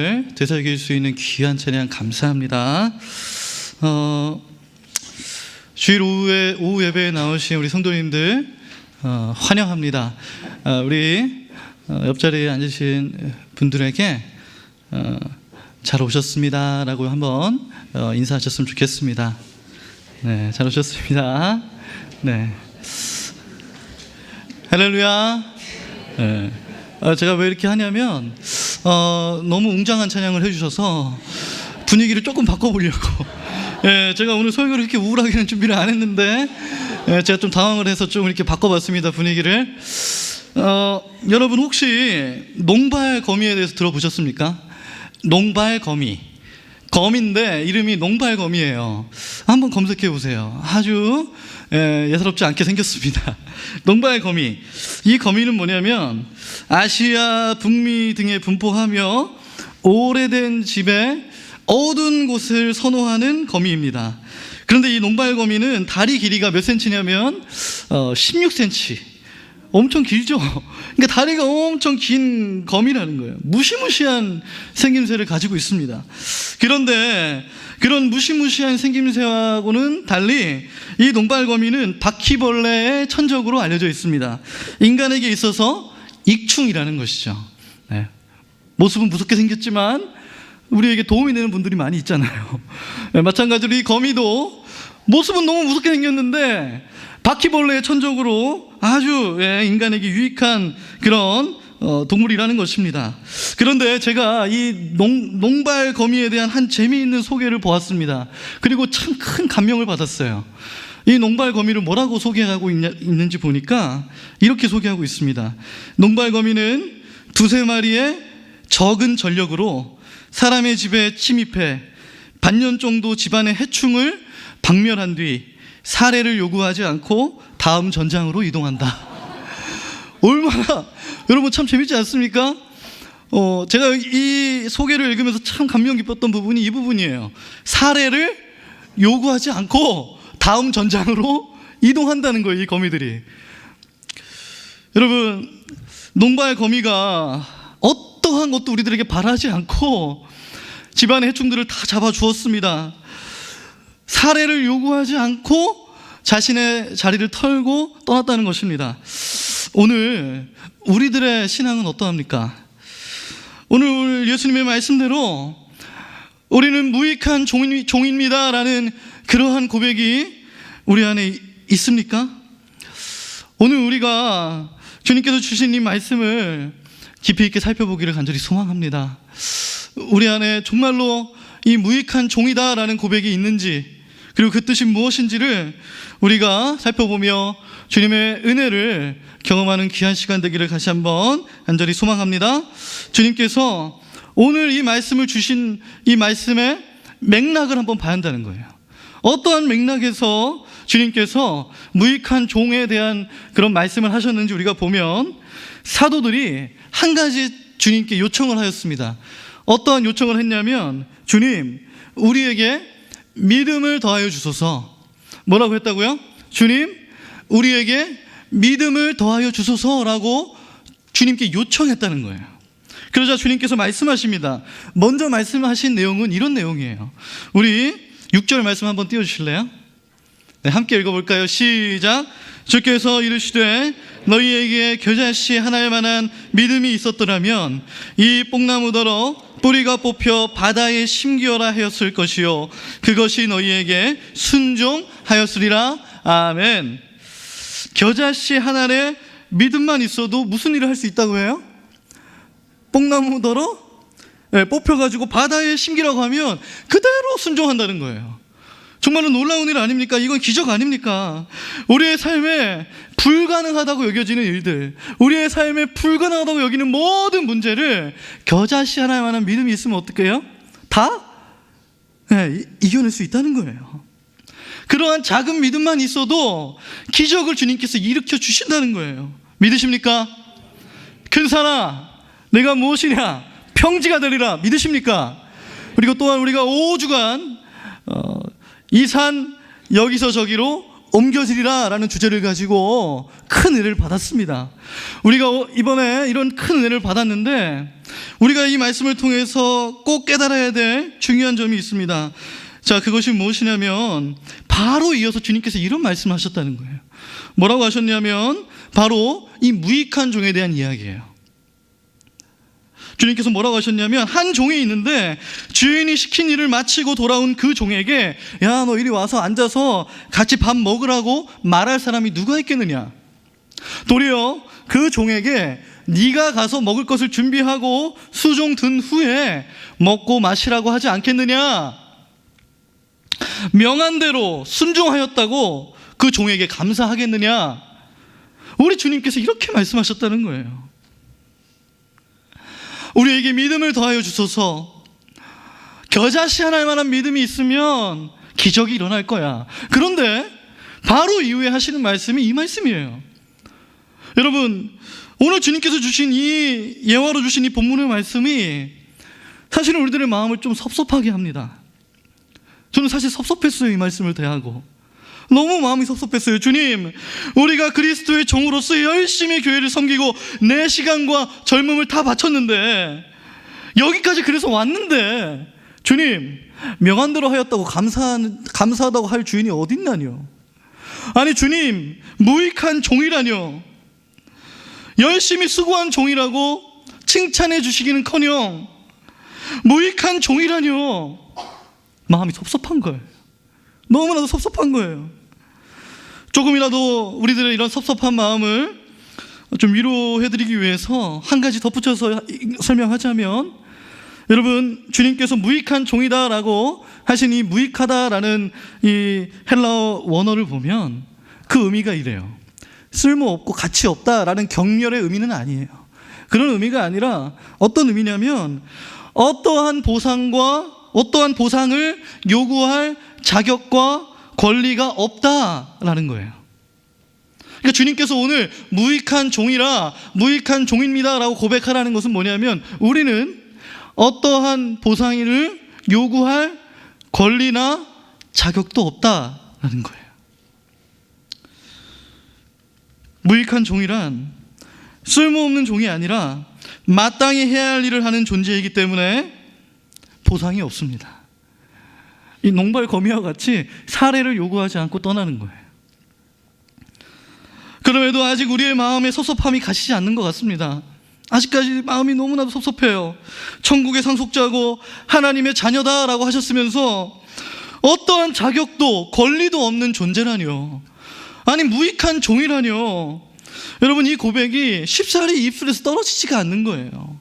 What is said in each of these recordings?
되새길 수 있는 귀한 찬양 감사합니다. 주일 오후 예배에 나오신 우리 성도님들 환영합니다. 우리 옆자리에 앉으신 분들에게 잘 오셨습니다 라고 한번 인사하셨으면 좋겠습니다. 네, 잘 오셨습니다. 네, 할렐루야. 네. 제가 왜 이렇게 하냐면 너무 웅장한 찬양을 해주셔서 분위기를 조금 바꿔보려고. 제가 오늘 설교를 이렇게 우울하게는 준비를 안 했는데 제가 좀 당황을 해서 좀 이렇게 바꿔봤습니다, 분위기를. 여러분 혹시 농발거미에 대해서 들어보셨습니까? 농발거미, 거미인데 이름이 농발거미예요. 한번 검색해 보세요. 아주 예사롭지 않게 생겼습니다. 농발거미. 이 거미는 뭐냐면 아시아, 북미 등에 분포하며 오래된 집에 어두운 곳을 선호하는 거미입니다. 그런데 이 농발거미는 다리 길이가 몇 센치냐면 16cm. 엄청 길죠? 그러니까 다리가 엄청 긴 거미라는 거예요. 무시무시한 생김새를 가지고 있습니다. 그런데 그런 무시무시한 생김새하고는 달리 이 농발거미는 바퀴벌레의 천적으로 알려져 있습니다. 인간에게 있어서 익충이라는 것이죠. 네. 모습은 무섭게 생겼지만 우리에게 도움이 되는 분들이 많이 있잖아요. 네, 마찬가지로 이 거미도 모습은 너무 무섭게 생겼는데 바퀴벌레의 천적으로 아주 인간에게 유익한 그런 동물이라는 것입니다. 그런데 제가 이 농발거미에 대한 한 재미있는 소개를 보았습니다. 그리고 참 큰 감명을 받았어요. 이 농발거미를 뭐라고 소개하고 있는지 보니까 이렇게 소개하고 있습니다. 농발거미는 두세 마리의 적은 전력으로 사람의 집에 침입해 반년 정도 집안의 해충을 박멸한 뒤 사례를 요구하지 않고 다음 전장으로 이동한다. 얼마나 여러분 참 재밌지 않습니까? 제가 이 소개를 읽으면서 참 감명 깊었던 부분이 이 부분이에요. 사례를 요구하지 않고 다음 전장으로 이동한다는 거예요, 이 거미들이. 여러분, 농발거미가 어떠한 것도 우리들에게 바라지 않고 집안의 해충들을 다 잡아주었습니다. 사례를 요구하지 않고 자신의 자리를 털고 떠났다는 것입니다. 오늘 우리들의 신앙은 어떠합니까? 오늘 예수님의 말씀대로 우리는 무익한 종입니다 라는 그러한 고백이 우리 안에 있습니까? 오늘 우리가 주님께서 주신 이 말씀을 깊이 있게 살펴보기를 간절히 소망합니다. 우리 안에 정말로 이 무익한 종이다 라는 고백이 있는지, 그리고 그 뜻이 무엇인지를 우리가 살펴보며 주님의 은혜를 경험하는 귀한 시간 되기를 다시 한번 간절히 소망합니다. 주님께서 오늘 이 말씀을 주신 이 말씀의 맥락을 한번 봐야 한다는 거예요. 어떠한 맥락에서 주님께서 무익한 종에 대한 그런 말씀을 하셨는지 우리가 보면 사도들이 한 가지 주님께 요청을 하였습니다. 어떠한 요청을 했냐면, 주님, 우리에게 믿음을 더하여 주소서. 뭐라고 했다고요? 주님, 우리에게 믿음을 더하여 주소서라고 주님께 요청했다는 거예요. 그러자 주님께서 말씀하십니다. 먼저 말씀하신 내용은 이런 내용이에요. 우리 6절 말씀 한번 띄워주실래요? 네, 함께 읽어볼까요? 시작. 주께서 이르시되 너희에게 겨자씨 하나일 만한 믿음이 있었더라면 이 뽕나무더러 뿌리가 뽑혀 바다에 심기어라 하였을 것이요 그것이 너희에게 순종하였으리라. 아멘. 겨자씨 하나의 믿음만 있어도 무슨 일을 할 수 있다고 해요? 뽕나무더러 뽑혀가지고 바다에 심기라고 하면 그대로 순종한다는 거예요. 정말로 놀라운 일 아닙니까? 이건 기적 아닙니까? 우리의 삶에 불가능하다고 여겨지는 일들, 우리의 삶에 불가능하다고 여기는 모든 문제를 겨자씨 하나만한 믿음이 있으면 어떻게 해요? 다 이겨낼 수 있다는 거예요. 그러한 작은 믿음만 있어도 기적을 주님께서 일으켜 주신다는 거예요. 믿으십니까? 큰 산아, 내가 무엇이냐? 평지가 되리라. 믿으십니까? 그리고 또한 우리가 5주간 이 산 여기서 저기로 옮겨지리라 라는 주제를 가지고 큰 은혜를 받았습니다. 우리가 이번에 이런 큰 은혜를 받았는데 우리가 이 말씀을 통해서 꼭 깨달아야 될 중요한 점이 있습니다. 자, 그것이 무엇이냐면 바로 이어서 주님께서 이런 말씀을 하셨다는 거예요. 뭐라고 하셨냐면 바로 이 무익한 종에 대한 이야기예요. 주님께서 뭐라고 하셨냐면 한 종이 있는데 주인이 시킨 일을 마치고 돌아온 그 종에게 야, 너 이리 와서 앉아서 같이 밥 먹으라고 말할 사람이 누가 있겠느냐. 도리어 그 종에게 네가 가서 먹을 것을 준비하고 수종 든 후에 먹고 마시라고 하지 않겠느냐. 명한 대로 순종하였다고 그 종에게 감사하겠느냐. 우리 주님께서 이렇게 말씀하셨다는 거예요. 우리에게 믿음을 더하여 주소서. 겨자씨 하나일 만한 믿음이 있으면 기적이 일어날 거야. 그런데 바로 이후에 하시는 말씀이 이 말씀이에요. 여러분, 오늘 주님께서 주신 이 예화로 주신 이 본문의 말씀이 사실은 우리들의 마음을 좀 섭섭하게 합니다. 저는 사실 섭섭했어요. 이 말씀을 대하고 너무 마음이 섭섭했어요. 주님, 우리가 그리스도의 종으로서 열심히 교회를 섬기고 내 시간과 젊음을 다 바쳤는데 여기까지 그래서 왔는데 주님, 명한대로 하였다고 감사하다고 할 주인이 어딨나뇨. 아니 주님, 무익한 종이라뇨. 열심히 수고한 종이라고 칭찬해 주시기는커녕 무익한 종이라뇨. 마음이 섭섭한 거예요. 너무나도 섭섭한 거예요. 조금이라도 우리들의 이런 섭섭한 마음을 좀 위로해드리기 위해서 한 가지 덧붙여서 설명하자면, 여러분, 주님께서 무익한 종이다라고 하신 이 무익하다라는 이 헬라어 원어를 보면 그 의미가 이래요. 쓸모없고 가치 없다라는 경멸의 의미는 아니에요. 그런 의미가 아니라 어떤 의미냐면 어떠한 보상을 요구할 자격과 권리가 없다라는 거예요. 그러니까 주님께서 오늘 무익한 종입니다 라고 고백하라는 것은 뭐냐면 우리는 어떠한 보상을 요구할 권리나 자격도 없다라는 거예요. 무익한 종이란 쓸모없는 종이 아니라 마땅히 해야 할 일을 하는 존재이기 때문에 보상이 없습니다. 이 농발 거미와 같이 사례를 요구하지 않고 떠나는 거예요. 그럼에도 아직 우리의 마음에 섭섭함이 가시지 않는 것 같습니다. 아직까지 마음이 너무나도 섭섭해요. 천국의 상속자고 하나님의 자녀다라고 하셨으면서 어떠한 자격도 권리도 없는 존재라뇨. 아니 무익한 종이라뇨. 여러분, 이 고백이 쉽사리 입술에서 떨어지지가 않는 거예요.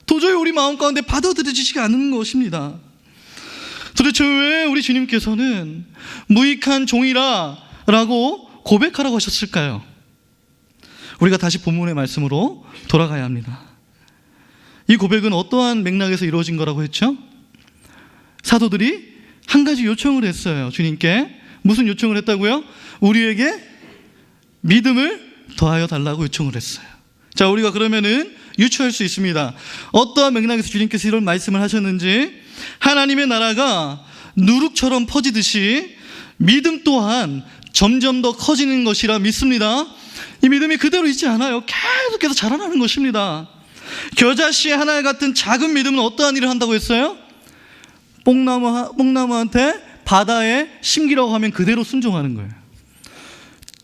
도저히 우리 마음 가운데 받아들여지지가 않는 것입니다. 도대체 왜 우리 주님께서는 무익한 종이라 라고 고백하라고 하셨을까요? 우리가 다시 본문의 말씀으로 돌아가야 합니다. 이 고백은 어떠한 맥락에서 이루어진 거라고 했죠? 사도들이 한 가지 요청을 했어요. 주님께 무슨 요청을 했다고요? 우리에게 믿음을 더하여 달라고 요청을 했어요. 자, 우리가 그러면은 유추할 수 있습니다. 어떠한 맥락에서 주님께서 이런 말씀을 하셨는지. 하나님의 나라가 누룩처럼 퍼지듯이 믿음 또한 점점 더 커지는 것이라 믿습니다. 이 믿음이 그대로 있지 않아요. 계속해서 자라나는 것입니다. 겨자씨 하나 같은 작은 믿음은 어떠한 일을 한다고 했어요? 뽕나무한테 바다에 심기라고 하면 그대로 순종하는 거예요.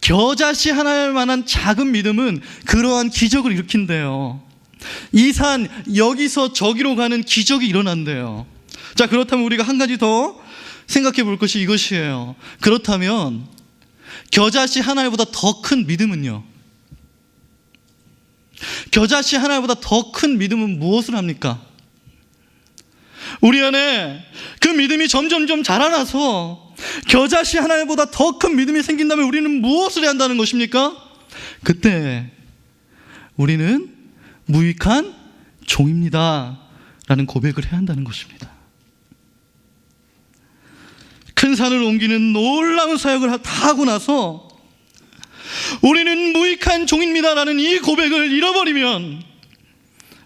겨자씨 하나일 만한 작은 믿음은 그러한 기적을 일으킨대요. 이 산 여기서 저기로 가는 기적이 일어난대요. 자, 그렇다면 우리가 한 가지 더 생각해 볼 것이 이것이에요. 그렇다면 겨자씨 하나보다 더 큰 믿음은요? 겨자씨 하나보다 더 큰 믿음은 무엇을 합니까? 우리 안에 그 믿음이 점점점 자라나서 겨자씨 하나보다 더 큰 믿음이 생긴다면 우리는 무엇을 해야 한다는 것입니까? 그때 우리는 무익한 종입니다 라는 고백을 해야 한다는 것입니다. 큰 산을 옮기는 놀라운 사역을 다 하고 나서 우리는 무익한 종입니다 라는 이 고백을 잃어버리면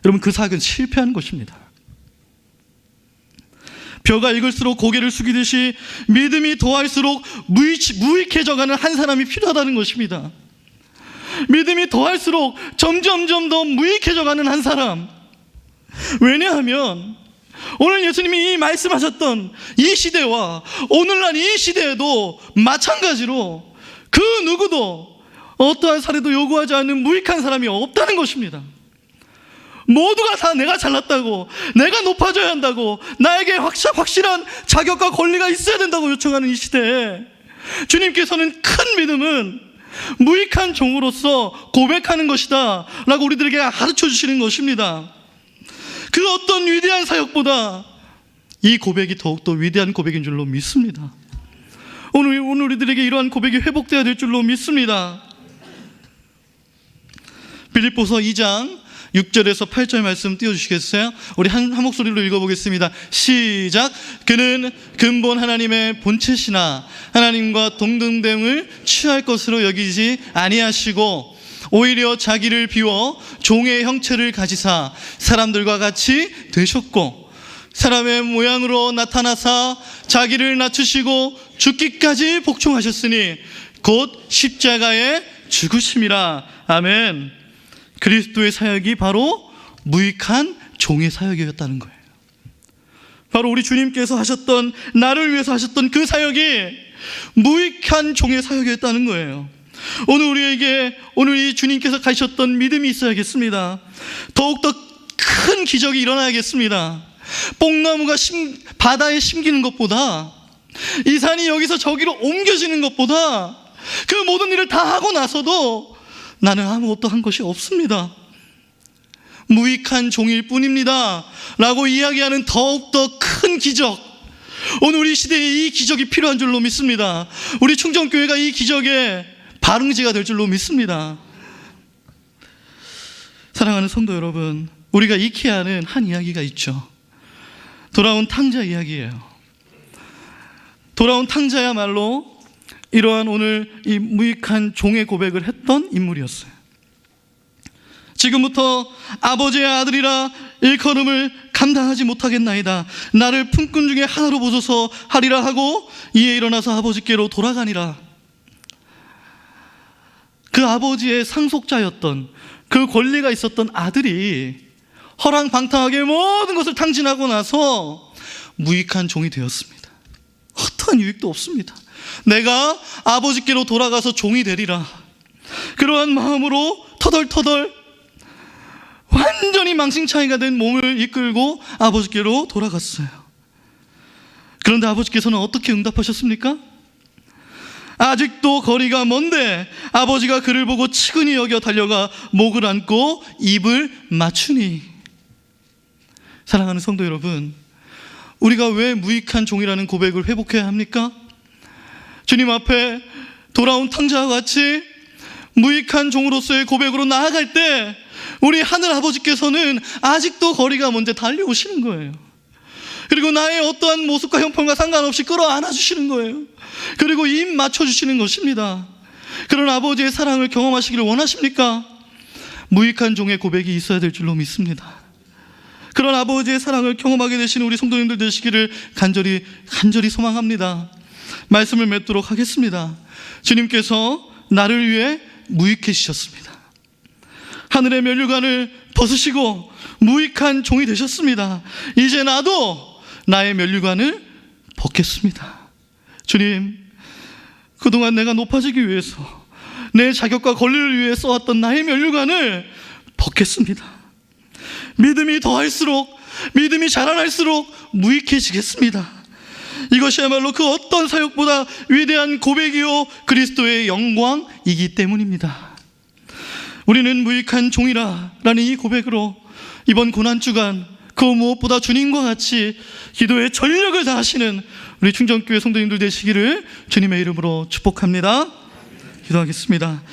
여러분, 그 사역은 실패한 것입니다. 벼가 익을수록 고개를 숙이듯이 믿음이 더할수록 무익해져가는 한 사람이 필요하다는 것입니다. 믿음이 더할수록 점점 더 무익해져가는 한 사람. 왜냐하면 오늘 예수님이 이 말씀하셨던 이 시대와 오늘날 이 시대에도 마찬가지로 그 누구도 어떠한 사례도 요구하지 않는 무익한 사람이 없다는 것입니다. 모두가 다 내가 잘났다고, 내가 높아져야 한다고, 나에게 확실한 자격과 권리가 있어야 된다고 요청하는 이 시대에 주님께서는 큰 믿음은 무익한 종으로서 고백하는 것이다 라고 우리들에게 가르쳐 주시는 것입니다. 그 어떤 위대한 사역보다 이 고백이 더욱더 위대한 고백인 줄로 믿습니다. 오늘 우리들에게 이러한 고백이 회복되어야 될 줄로 믿습니다. 빌립보서 2장 6절에서 8절 말씀 띄워주시겠어요? 우리 한 목소리로 읽어보겠습니다. 시작. 그는 근본 하나님의 본체시나 하나님과 동등됨을 취할 것으로 여기지 아니하시고 오히려 자기를 비워 종의 형체를 가지사 사람들과 같이 되셨고 사람의 모양으로 나타나사 자기를 낮추시고 죽기까지 복종하셨으니 곧 십자가에 죽으심이라. 아멘. 그리스도의 사역이 바로 무익한 종의 사역이었다는 거예요. 바로 우리 주님께서 하셨던, 나를 위해서 하셨던 그 사역이 무익한 종의 사역이었다는 거예요. 오늘 이 주님께서 가셨던 믿음이 있어야겠습니다. 더욱더 큰 기적이 일어나야겠습니다. 뽕나무가 바다에 심기는 것보다, 이 산이 여기서 저기로 옮겨지는 것보다 그 모든 일을 다 하고 나서도 나는 아무것도 한 것이 없습니다. 무익한 종일 뿐입니다 라고 이야기하는 더욱더 큰 기적, 오늘 우리 시대에 이 기적이 필요한 줄로 믿습니다. 우리 충정교회가 이 기적의 발응지가 될 줄로 믿습니다. 사랑하는 성도 여러분, 우리가 익혀야 하는 한 이야기가 있죠. 돌아온 탕자 이야기예요. 돌아온 탕자야말로 이러한 오늘 이 무익한 종의 고백을 했던 인물이었어요. 지금부터 아버지의 아들이라 일컬음을 감당하지 못하겠나이다. 나를 품꾼 중에 하나로 보소서 하리라 하고 이에 일어나서 아버지께로 돌아가니라. 그 아버지의 상속자였던, 그 권리가 있었던 아들이 허랑방탕하게 모든 것을 탕진하고 나서 무익한 종이 되었습니다. 어떠한 유익도 없습니다. 내가 아버지께로 돌아가서 종이 되리라, 그러한 마음으로 터덜터덜 완전히 망신차이가 된 몸을 이끌고 아버지께로 돌아갔어요. 그런데 아버지께서는 어떻게 응답하셨습니까? 아직도 거리가 먼데 아버지가 그를 보고 측은히 여겨 달려가 목을 안고 입을 맞추니. 사랑하는 성도 여러분, 우리가 왜 무익한 종이라는 고백을 회복해야 합니까? 주님 앞에 돌아온 탕자와 같이 무익한 종으로서의 고백으로 나아갈 때 우리 하늘 아버지께서는 아직도 거리가 먼데 달려오시는 거예요. 그리고 나의 어떠한 모습과 형편과 상관없이 끌어안아 주시는 거예요. 그리고 입 맞춰주시는 것입니다. 그런 아버지의 사랑을 경험하시기를 원하십니까? 무익한 종의 고백이 있어야 될 줄로 믿습니다. 그런 아버지의 사랑을 경험하게 되시는 우리 성도님들 되시기를 간절히 소망합니다. 말씀을 맺도록 하겠습니다. 주님께서 나를 위해 무익해지셨습니다. 하늘의 면류관을 벗으시고 무익한 종이 되셨습니다. 이제 나도 나의 면류관을 벗겠습니다. 주님, 그동안 내가 높아지기 위해서 내 자격과 권리를 위해 써왔던 나의 면류관을 벗겠습니다. 믿음이 더할수록, 믿음이 자라날수록 무익해지겠습니다. 이것이야말로 그 어떤 사역보다 위대한 고백이요 그리스도의 영광이기 때문입니다. 우리는 무익한 종이라라는 이 고백으로 이번 고난주간 그 무엇보다 주님과 같이 기도에 전력을 다하시는 우리 충정교회 성도님들 되시기를 주님의 이름으로 축복합니다. 기도하겠습니다.